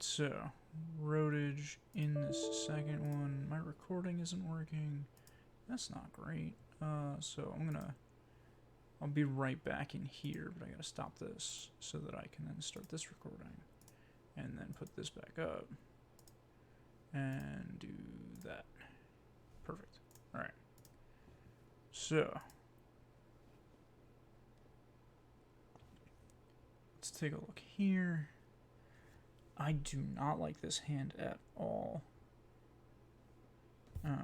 so roadage in this second one. My recording isn't working. That's not great. So I'll be right back in here, but I gotta stop this so that I can then start this recording. And then put this back up. And do that. Perfect. Alright. So let's take a look here. I do not like this hand at all. I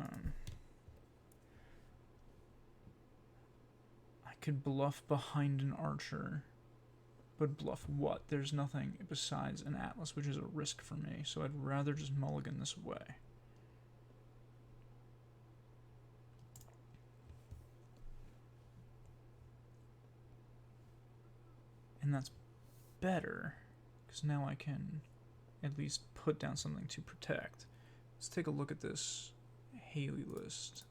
could bluff behind an archer, but bluff what? There's nothing besides an atlas, which is a risk for me, so I'd rather just mulligan this away. And that's better, because now I can at least put down something to protect. Let's take a look at this Hayley list.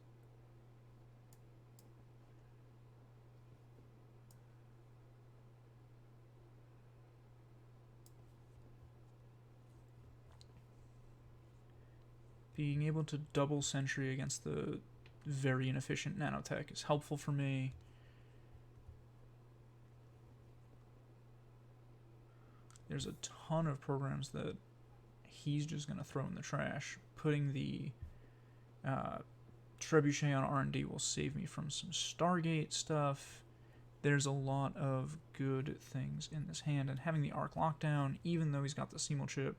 Being able to double sentry against the very inefficient nanotech is helpful for me. There's a ton of programs that he's just going to throw in the trash. Putting the Trebuchet on R&D will save me from some Stargate stuff. There's a lot of good things in this hand, and having the Arc Lockdown, even though he's got the Seamel chip,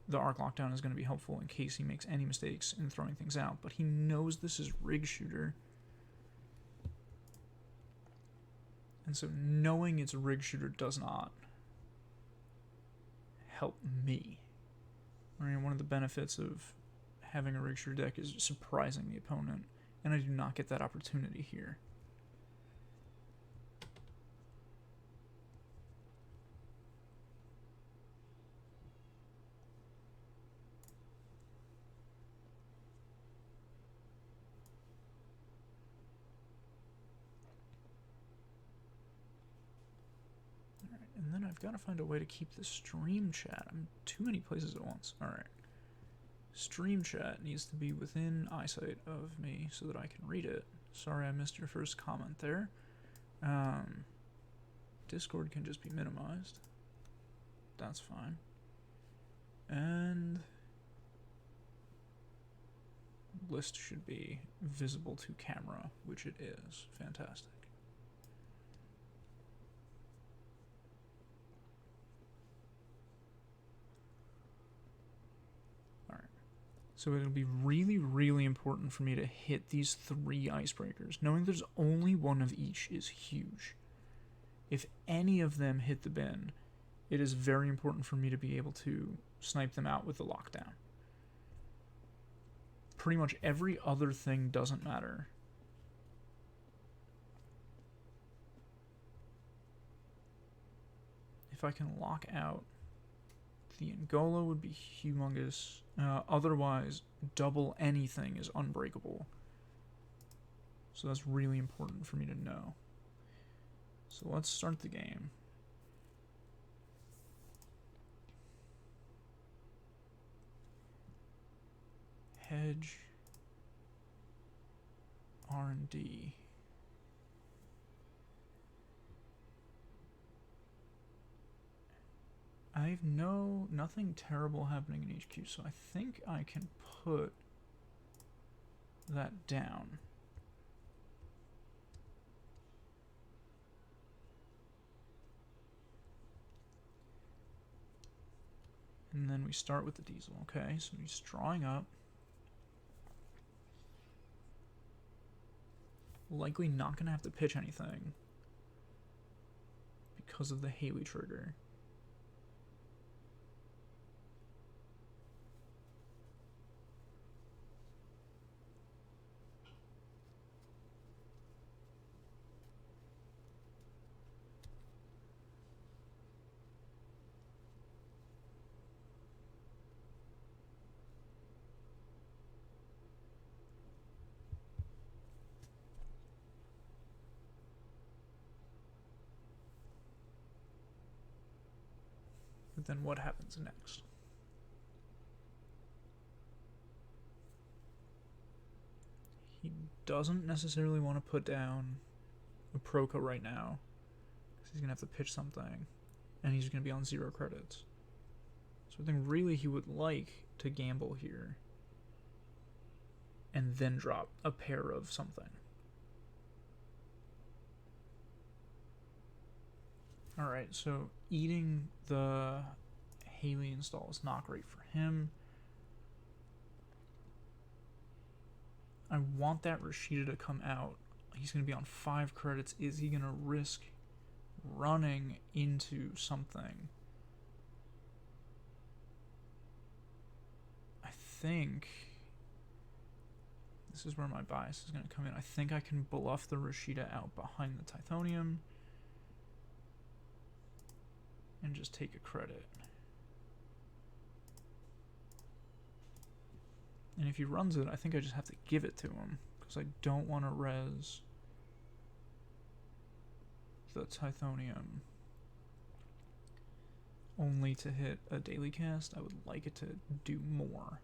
the Arc Lockdown is going to be helpful in case he makes any mistakes in throwing things out. But he knows this is Rigshooter. And so knowing it's Rigshooter does not help me. I mean, one of the benefits of having a Rigshooter deck is surprising the opponent, and I do not get that opportunity here. And then I've got to find a way to keep the stream chat. I'm too many places at once. Alright. Stream chat needs to be within eyesight of me so that I can read it. Sorry I missed your first comment there. Discord can just be minimized. That's fine. And list should be visible to camera, which it is. Fantastic. So it'll be really, really important for me to hit these 3 icebreakers. Knowing there's only one of each is huge. If any of them hit the bin, it is very important for me to be able to snipe them out with the lockdown. Pretty much every other thing doesn't matter. If I can lock out the Angola would be humongous. Otherwise, double anything is unbreakable. So that's really important for me to know. So let's start the game. Hedge. R&D. I have nothing terrible happening in HQ, so I think I can put that down. And then we start with the diesel, okay? So he's drawing up. Likely not going to have to pitch anything because of the Hayley trigger. But then what happens next? He doesn't necessarily want to put down a Proca right now, because he's going to have to pitch something, and he's going to be on 0 credits. So I think really he would like to gamble here, and then drop a pair of something. Alright, so eating the Hayley install is not great for him. I want that Rigshooter to come out. He's going to be on 5 credits. Is he going to risk running into something? I think this is where my bias is going to come in. I think I can bluff the Rigshooter out behind the Tithonium and just take a credit. And if he runs it, I think I just have to give it to him, because I don't want to res the Tithonium only to hit a daily cast. I would like it to do more.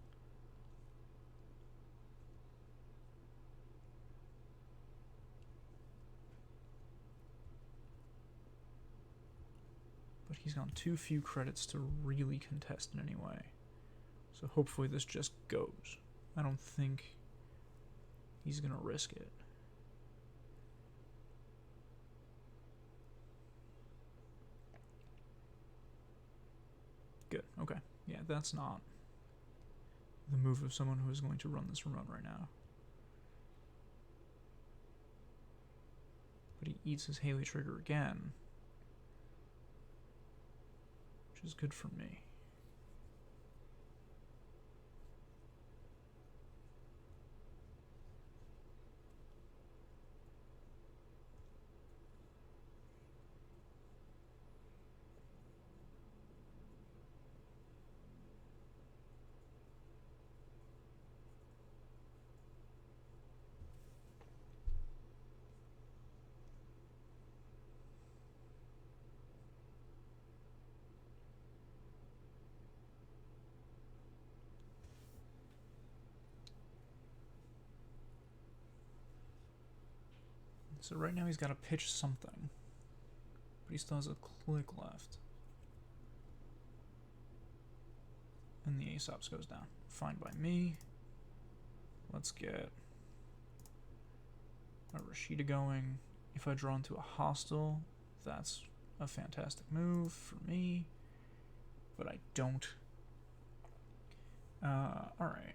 But he's gone too few credits to really contest in any way. So hopefully this just goes. I don't think he's going to risk it. Good, okay. Yeah, that's not the move of someone who is going to run this remote right now. But he eats his Hayley trigger again, which is good for me. So right now he's got to pitch something, but he still has a click left. And the Aesops goes down. Fine by me. Let's get a Rigshooter going. If I draw into a hostile, that's a fantastic move for me, but I don't. Alright.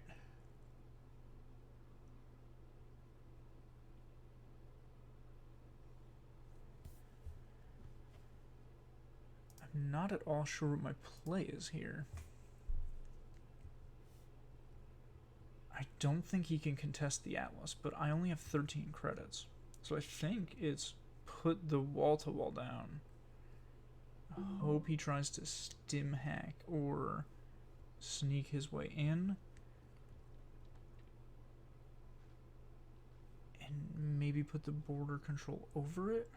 I'm not at all sure what my play is here. I don't think he can contest the Atlas, but I only have 13 credits. So I think it's put the wall-to-wall down. I hope he tries to stim hack or sneak his way in. And maybe put the border control over it.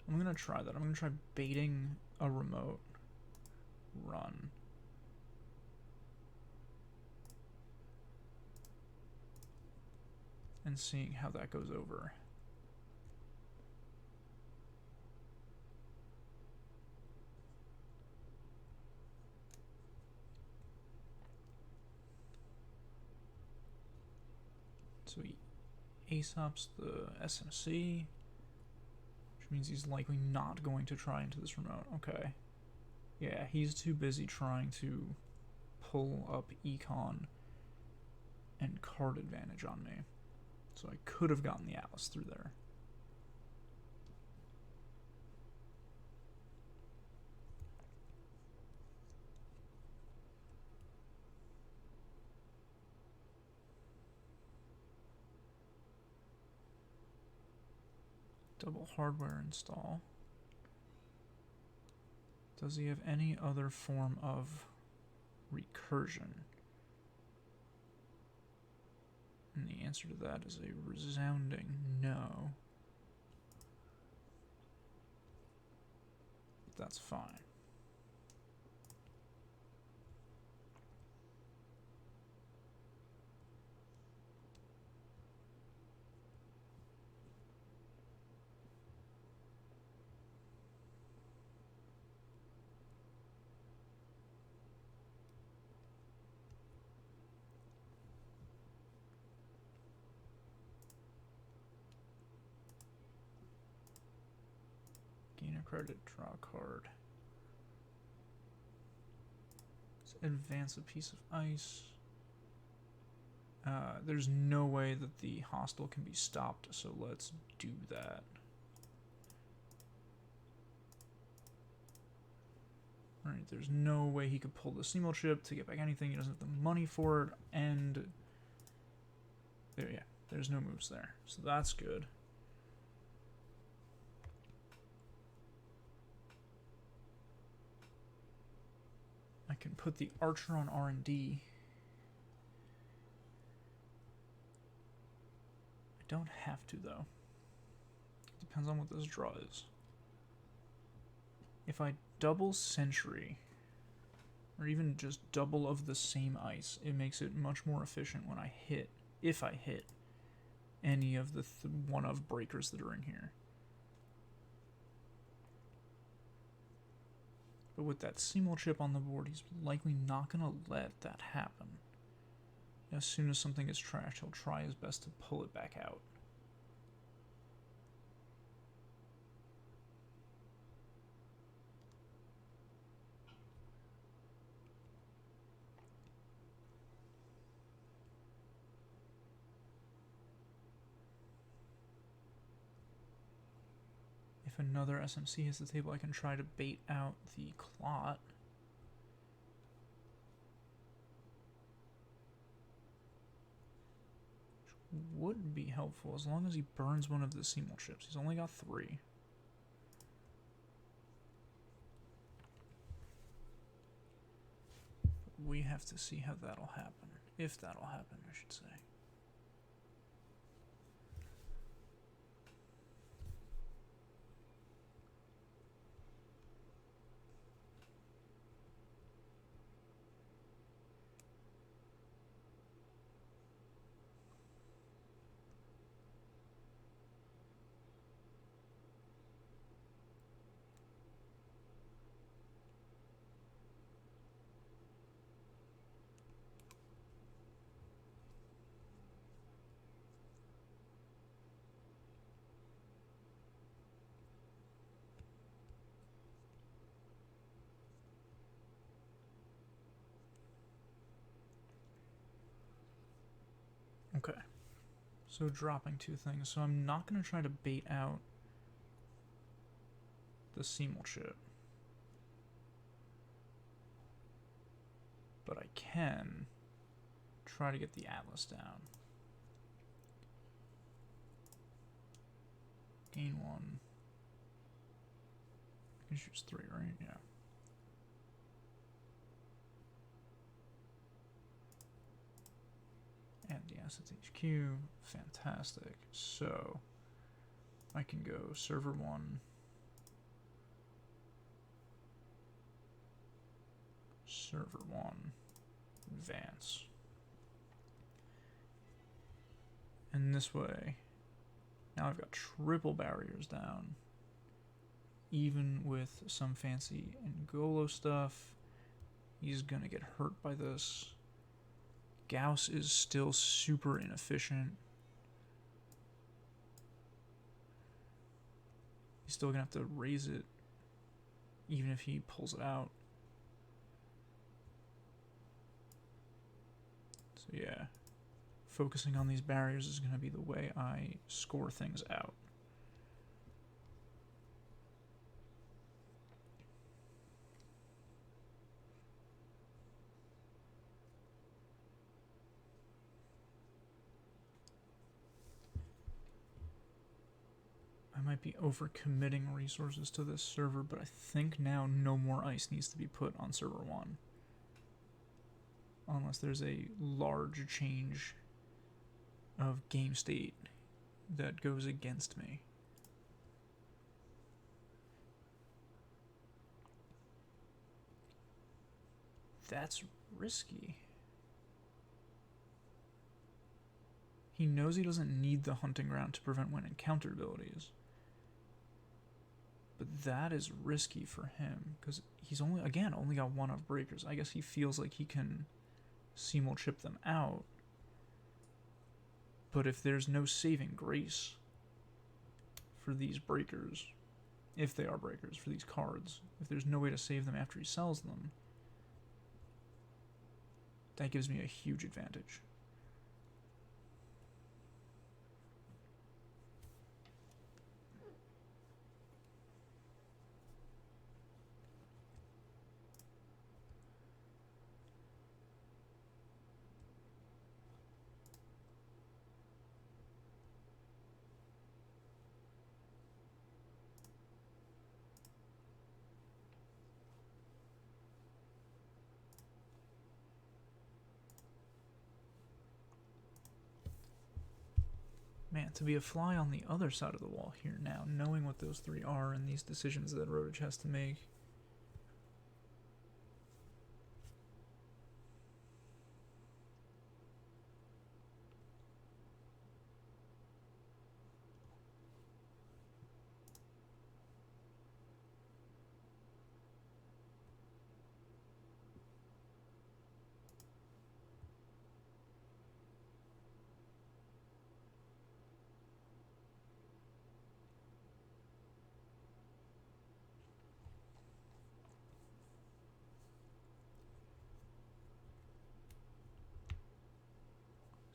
I'm going to try that. I'm going to try baiting a remote run. And seeing how that goes over. So he Aesops the SMC, which means he's likely not going to try into this remote. Okay. Yeah, he's too busy trying to pull up econ and card advantage on me. So I could have gotten the Atlas through there. Double hardware install. Does he have any other form of recursion? And the answer to that is a resounding no. That's fine. a credit, draw a card. Let's advance a piece of ice. There's no way that the hostile can be stopped, so let's do that. Alright, there's no way he could pull the steamboat chip to get back anything. He doesn't have the money for it, and there, yeah, there's no moves there. So that's good. I can put the archer on R&D. I don't have to, though. Depends on what this draw is. If I double Sentry, or even just double of the same ice, it makes it much more efficient when I hit, if I hit, any of the one-of breakers that are in here. But with that Seymour chip on the board, he's likely not going to let that happen. As soon as something gets trashed, he'll try his best to pull it back out. If another SMC hits the table, I can try to bait out the clot. Which would be helpful as long as he burns one of the Seymour chips. He's only got 3. But we have to see how that'll happen. If that'll happen, I should say. Okay, so dropping 2 things. So I'm not going to try to bait out the Seymour chip. But I can try to get the Atlas down. Gain 1. I can choose 3, right? Yeah. Add the assets HQ. Fantastic. So I can go server 1. Server 1. Advance. And this way, now I've got triple barriers down. Even with some fancy Ngolo stuff, he's gonna get hurt by this. Gauss is still super inefficient. He's still gonna have to raise it, even if he pulls it out. So yeah, focusing on these barriers is gonna be the way I score things out. I might be overcommitting resources to this server, but I think now no more ice needs to be put on server 1. Unless there's a large change of game state that goes against me. That's risky. He knows he doesn't need the hunting ground to prevent when encountered abilities. But that is risky for him, because he's only got 1 of breakers. I guess he feels like he can Seymour chip them out. But if there's no saving grace for these breakers, if they are breakers, for these cards. If there's no way to save them after he sells them, that gives me a huge advantage. Man, to be a fly on the other side of the wall here now, knowing what those three are and these decisions that Rodich has to make.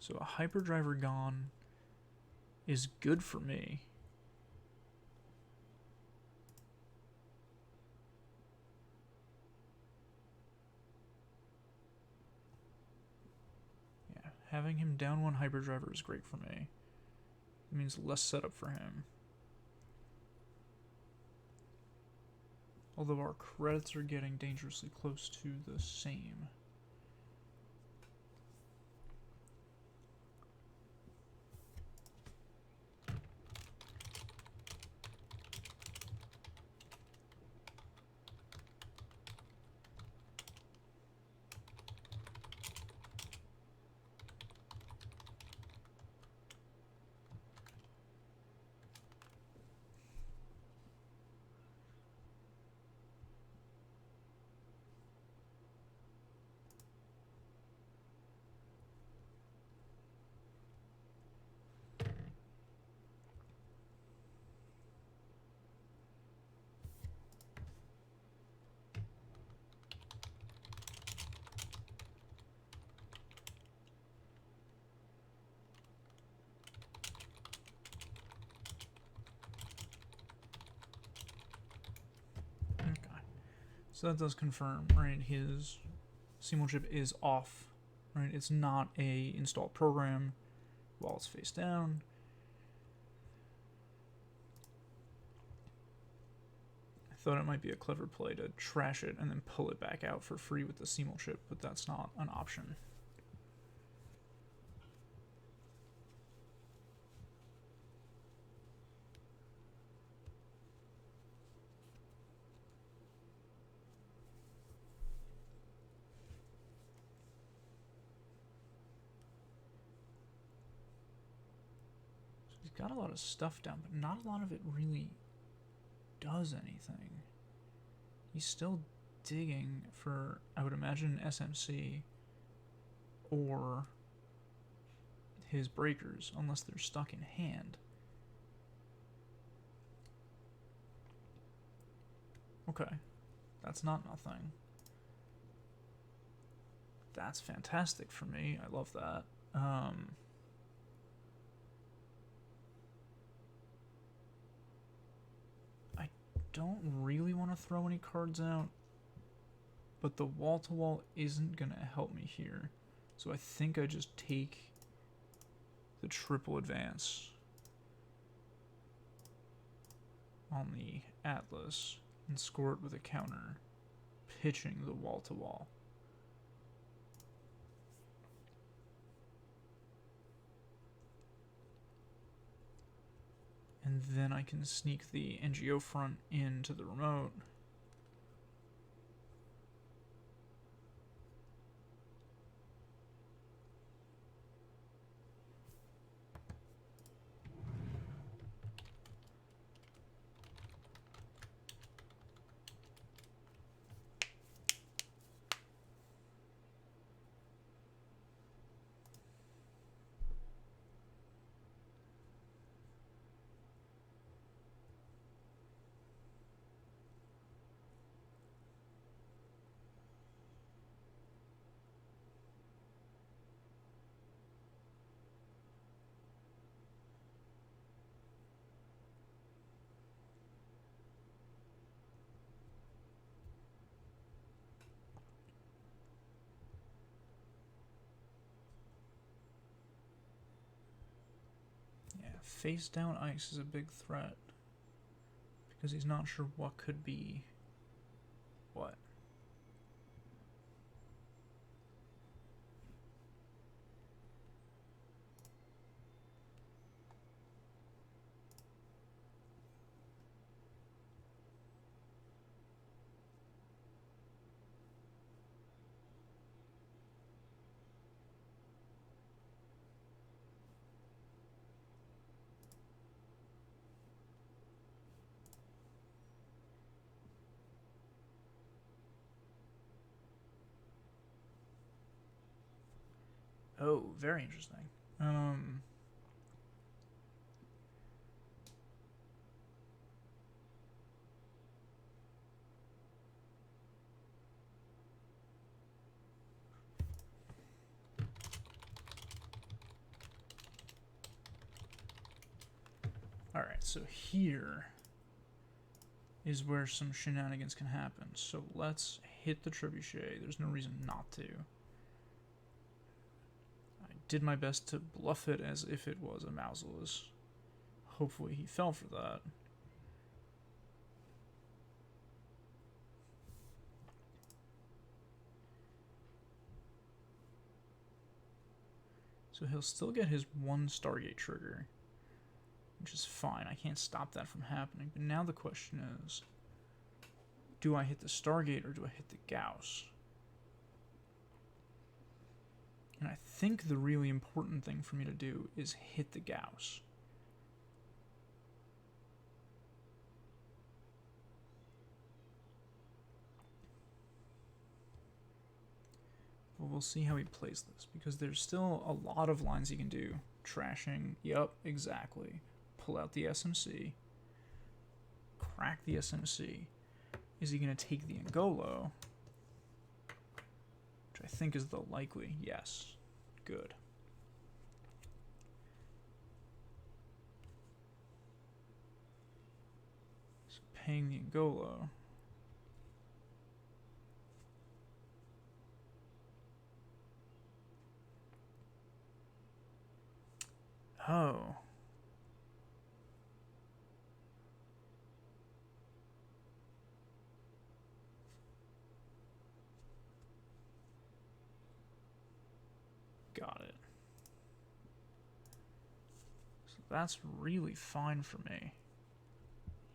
So a hyperdriver gone is good for me. Yeah, having him down one hyperdriver is great for me. It means less setup for him. Although our credits are getting dangerously close to the same. So that does confirm, right, his CMOL chip is off, right? It's not a installed program while it's face down. I thought it might be a clever play to trash it and then pull it back out for free with the CMOL chip, but that's not an option. Got a lot of stuff down, but not a lot of it really does anything. He's still digging for, I would imagine, SMC or his breakers, unless they're stuck in hand. Okay, that's not nothing. That's fantastic for me. I love that. Don't really want to throw any cards out, but the wall-to-wall isn't going to help me here. So I think I just take the triple advance on the Atlas and score it with a counter, pitching the wall-to-wall. And then I can sneak the NGO front into the remote. face down ice is a big threat because he's not sure what could be what. Oh, very interesting. Alright, so here is where some shenanigans can happen. So let's hit the trebuchet. There's no reason not to. I did my best to bluff it as if it was a mouseless. Hopefully he fell for that. So he'll still get his one Stargate trigger, which is fine. I can't stop that from happening. But now the question is, do I hit the Stargate or do I hit the Gauss? And I think the really important thing for me to do is hit the Gauss. But we'll see how he plays this, because there's still a lot of lines he can do. Trashing, yup, exactly. Pull out the SMC. Crack the SMC. Is he going to take the Angolo? Which I think is the likely. Yes. Good. So paying the Angolo. Oh. Got it. So that's really fine for me.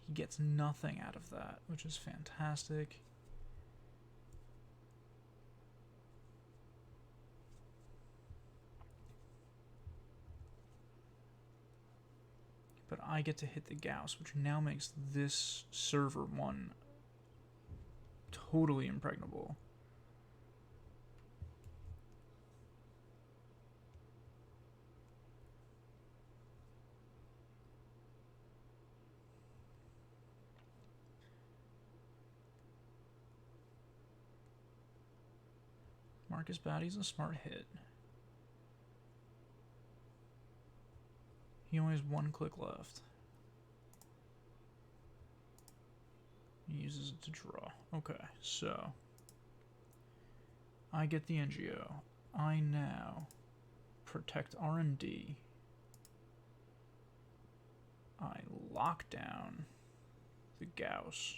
He gets nothing out of that, which is fantastic. But I get to hit the Gauss, which now makes this server one totally impregnable. Marcus Batty's a smart hit. He only has one click left. He uses it to draw. Okay, so I get the NGO. I now protect R&D. I lock down the Gauss.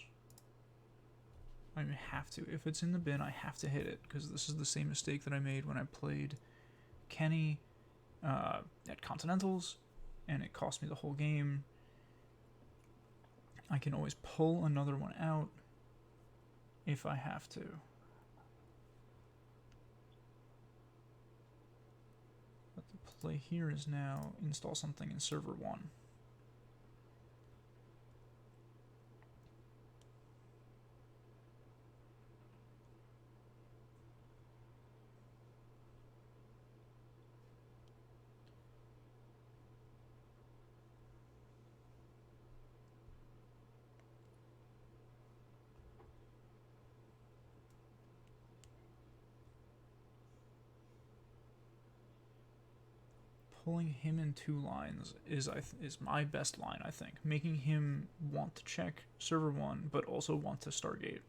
I have to. If it's in the bin, I have to hit it, because this is the same mistake that I made when I played Kenny at Continentals, and it cost me the whole game. I can always pull another one out if I have to. But the play here is now install something in server 1. Pulling him in 2 lines is my best line, I think. Making him want to check server 1, but also want to Stargate,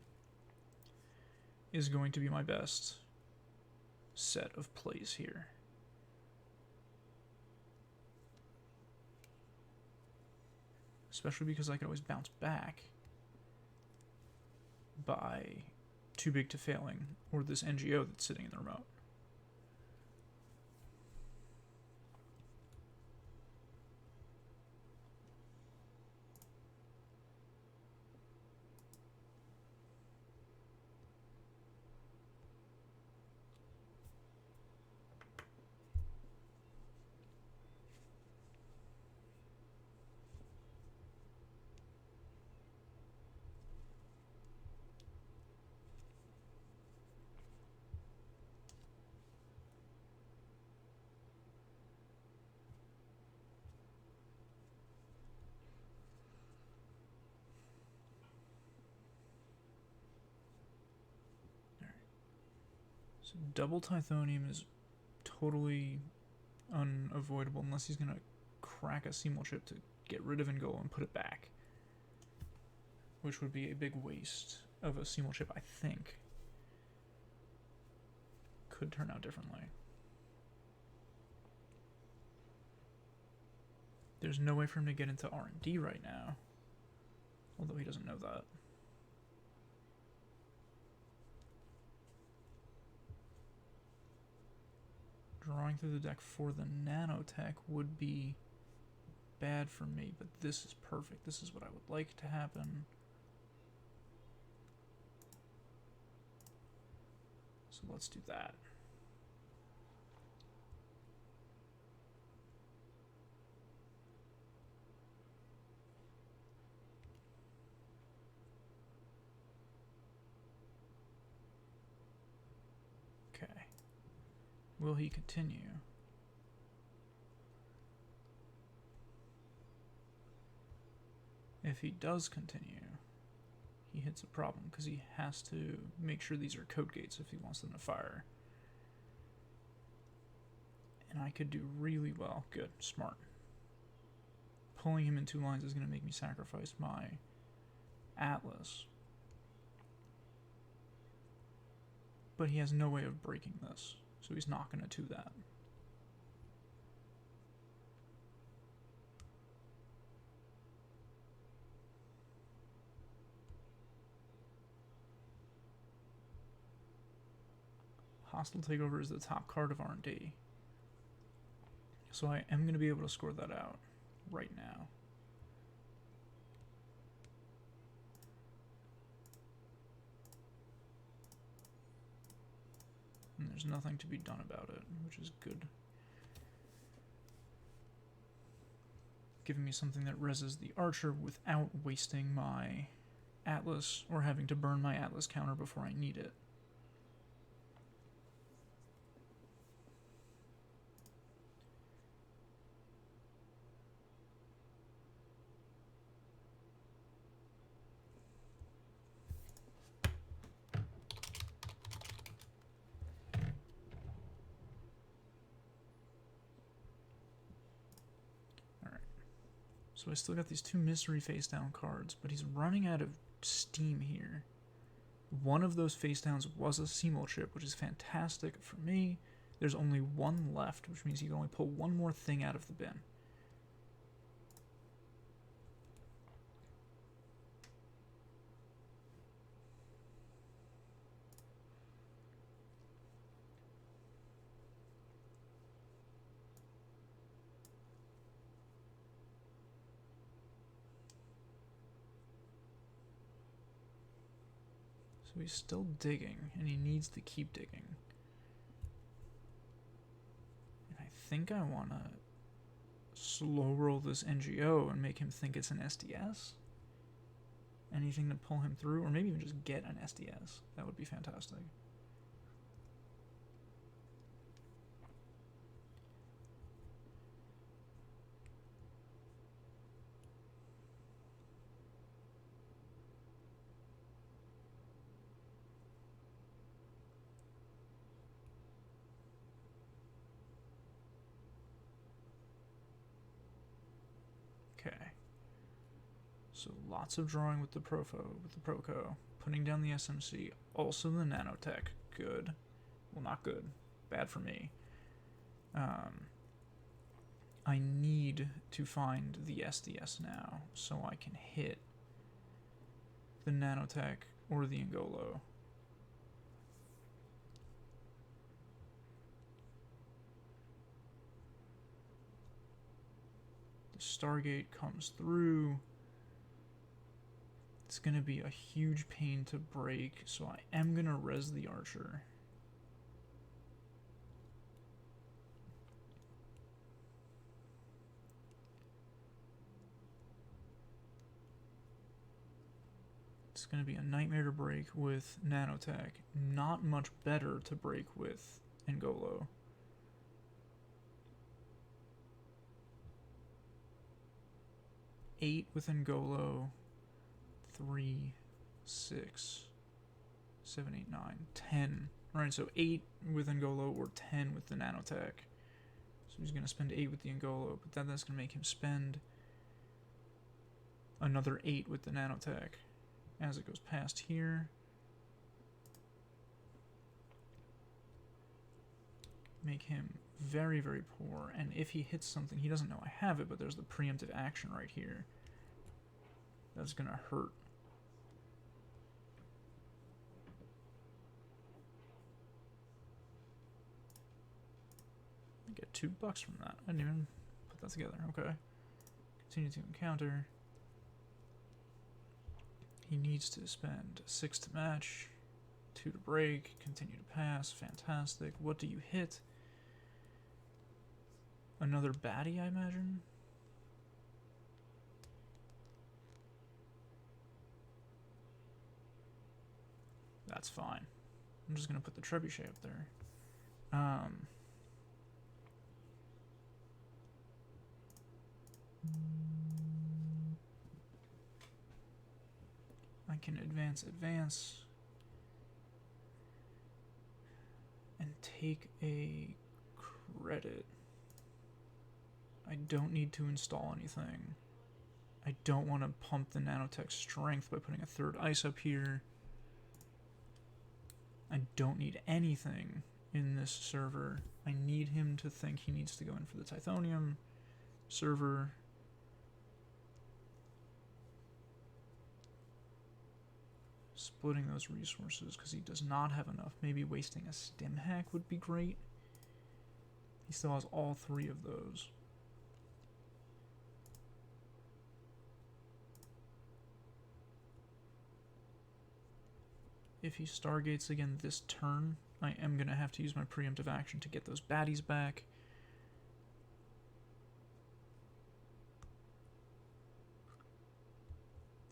is going to be my best set of plays here. especially because I could always bounce back by too big to failing or this NGO that's sitting in the remote. So double Tithonium is totally unavoidable unless he's gonna crack a Seymour chip to get rid of Ingol and put it back, which would be a big waste of a Seymour chip. I think could turn out differently. There's no way for him to get into R&D right now, although he doesn't know that. Drawing through the deck for the nanotech would be bad for me, but this is perfect. This is what I would like to happen. So let's do that. Okay. Will he continue? If he does continue, he hits a problem because he has to make sure these are code gates if he wants them to fire. And I could do really well. Good. Smart. Pulling him in 2 lines is going to make me sacrifice my Atlas. But he has no way of breaking this, so he's not going to do that. Hostile Takeover is the top card of R&D. So I am going to be able to score that out right now. And there's nothing to be done about it, which is good. Giving me something that reses the Archer without wasting my Atlas or having to burn my Atlas counter before I need it. So I still got these 2 mystery face down cards, but he's running out of steam here. One of those face downs was a Seymour chip, which is fantastic for me. There's only 1 left, which means he can only pull 1 more thing out of the bin. So he's still digging, and he needs to keep digging. And I think I want to slow roll this NGO and make him think it's an SDS. Anything to pull him through, or maybe even just get an SDS. That would be fantastic. Okay. So lots of drawing with the Proco, putting down the SMC, also the nanotech. Good. Well, not good. Bad for me. I need to find the SDS now so I can hit the nanotech or the Angolo. The Stargate comes through. It's going to be a huge pain to break, so I am going to res the Archer. It's going to be a nightmare to break with nanotech. Not much better to break with Angolo. Eight with Angolo. 3, 6, 7, 8, 9, 10. Alright, so 8 with Angolo or 10 with the nanotech. So he's going to spend 8 with the Angolo, but then that's going to make him spend another 8 with the nanotech as it goes past here. Make him very, very poor, and if he hits something, he doesn't know I have it, but there's the preemptive action right here. That's going to hurt. I get $2 from that. I didn't even put that together. Okay. Continue to encounter. He needs to spend 6 to match, 2 to break, continue to pass. Fantastic. What do you hit? Another baddie, I imagine? That's fine. I'm just going to put the trebuchet up there. I can advance, and take a credit. I don't need to install anything. I don't want to pump the nanotech strength by putting a third ice up here. I don't need anything in this server. I need him to think he needs to go in for the Tithonium server. Splitting those resources because he does not have enough. Maybe wasting a stim hack would be great. He still has all 3 of those. If he Stargates again this turn, I am going to have to use my preemptive action to get those baddies back.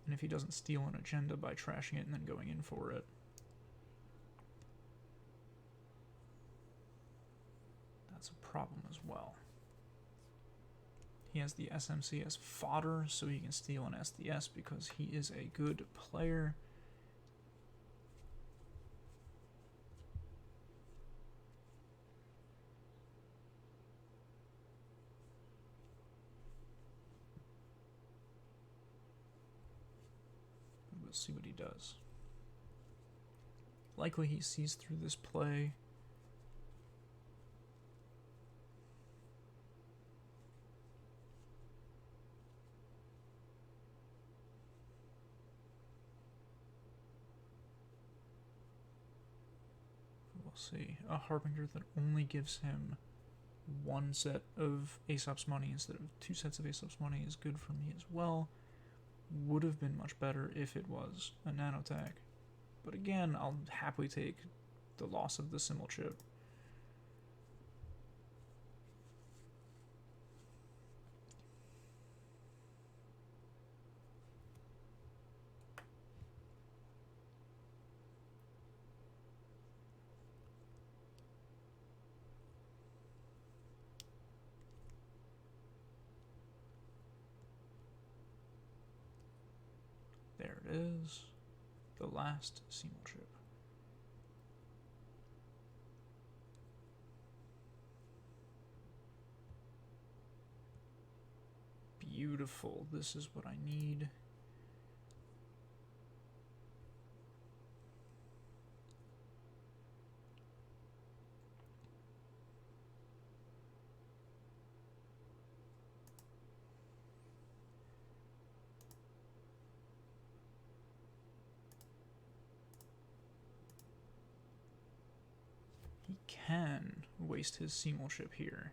And if he doesn't steal an agenda by trashing it and then going in for it. That's a problem as well. He has the SMC as fodder, so he can steal an SDS because he is a good player. We'll see what he does. Likely he sees through this play. We'll see. A Harbinger that only gives him 1 set of Aesop's money instead of 2 sets of Aesop's money is good for me as well. Would have been much better if it was a nanotech. But again, I'll happily take the loss of the Simmel chip. There it is. The last Simmel chip. Beautiful. This is what I need. can waste his Seamole chip here.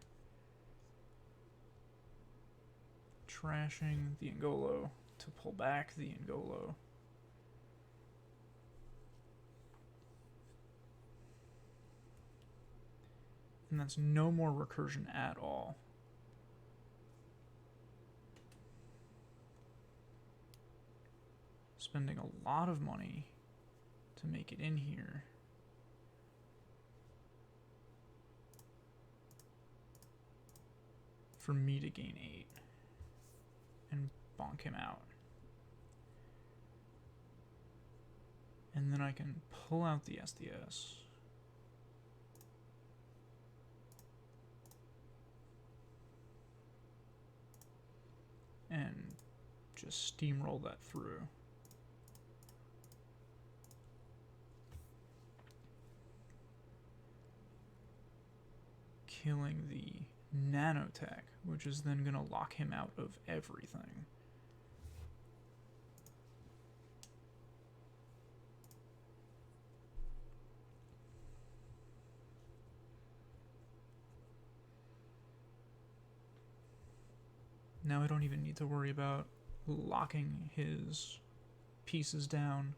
Trashing the Angolo to pull back the Angolo. And that's no more recursion at all. Spending a lot of money to make it in here. For me to gain 8 and bonk him out. And then I can pull out the SDS. And just steamroll that through. Killing the nanotech, which is then going to lock him out of everything. Now I don't even need to worry about locking his pieces down.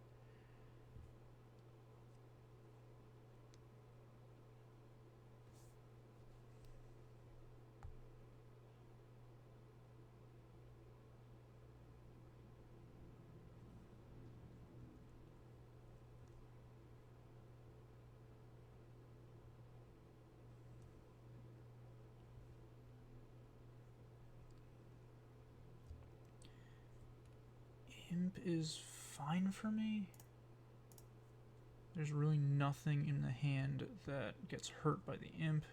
Imp is fine for me. There's really nothing in the hand that gets hurt by the imp.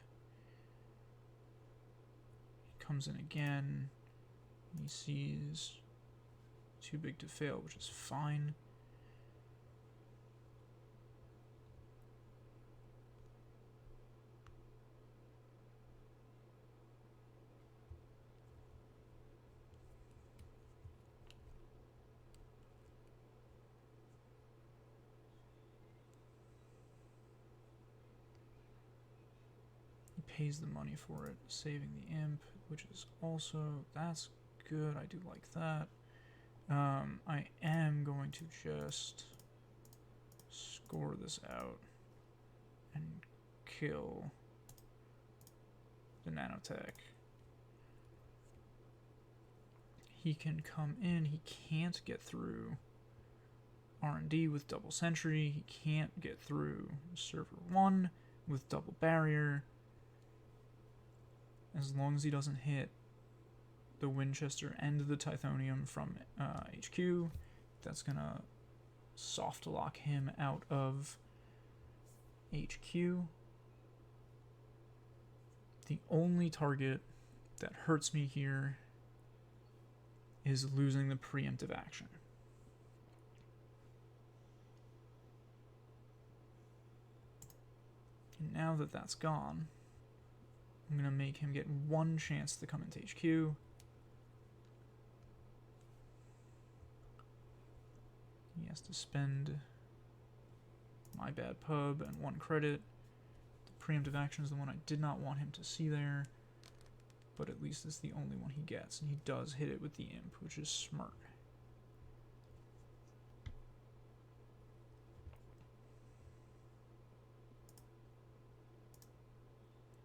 He comes in again. He sees too big to fail, which is fine. Pays the money for it, saving the imp, which is also, that's good. I do like that. I am going to just score this out and kill the nanotech. He can come in. He can't get through R&D with double sentry. He can't get through server 1 with double barrier. As long as he doesn't hit the Winchester and the Tithonium from HQ, that's going to soft lock him out of HQ. The only target that hurts me here is losing the preemptive action. And now that that's gone, I'm going to make him get one chance to come into HQ. He has to spend my bad pub and 1 credit. The preemptive action is the one I did not want him to see there, but at least it's the only one he gets, and he does hit it with the imp, which is smart.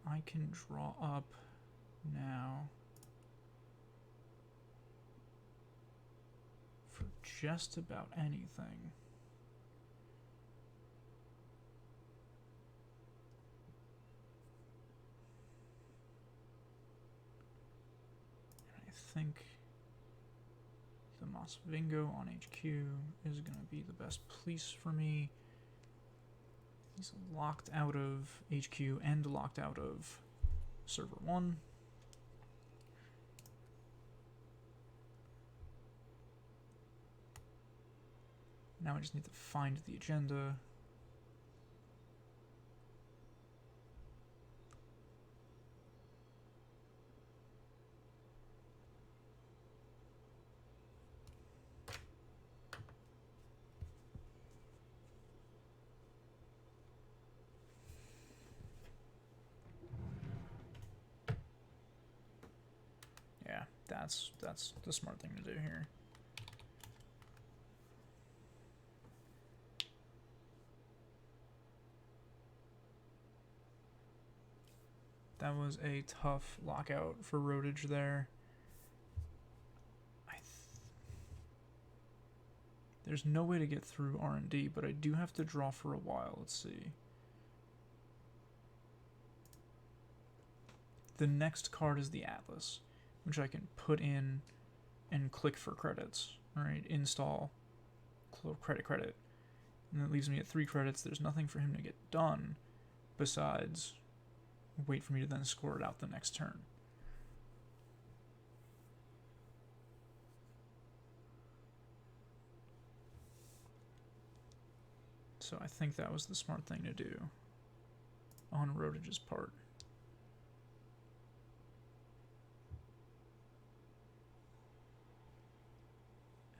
I can draw up now for just about anything. And I think the Mosvingo on HQ is going to be the best police for me. He's locked out of HQ and locked out of server 1. Now I just need to find the agenda. that's the smart thing to do here. That was a tough lockout for roadage there. There's no way to get through R&D, but I do have to draw for a while. Let's see. The next card is the Atlas, which I can put in and click for credits. Alright, install, credit. And that leaves me at 3 credits. There's nothing for him to get done besides wait for me to then score it out the next turn. So I think that was the smart thing to do on Rodage's part.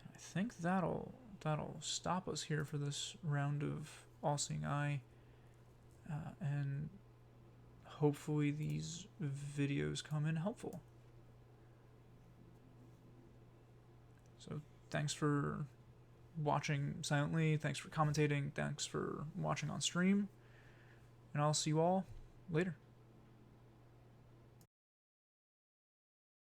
And I think that'll stop us here for this round of All-Seeing Eye, and hopefully these videos come in helpful. So thanks for watching silently, thanks for commentating, thanks for watching on stream, and I'll see you all later.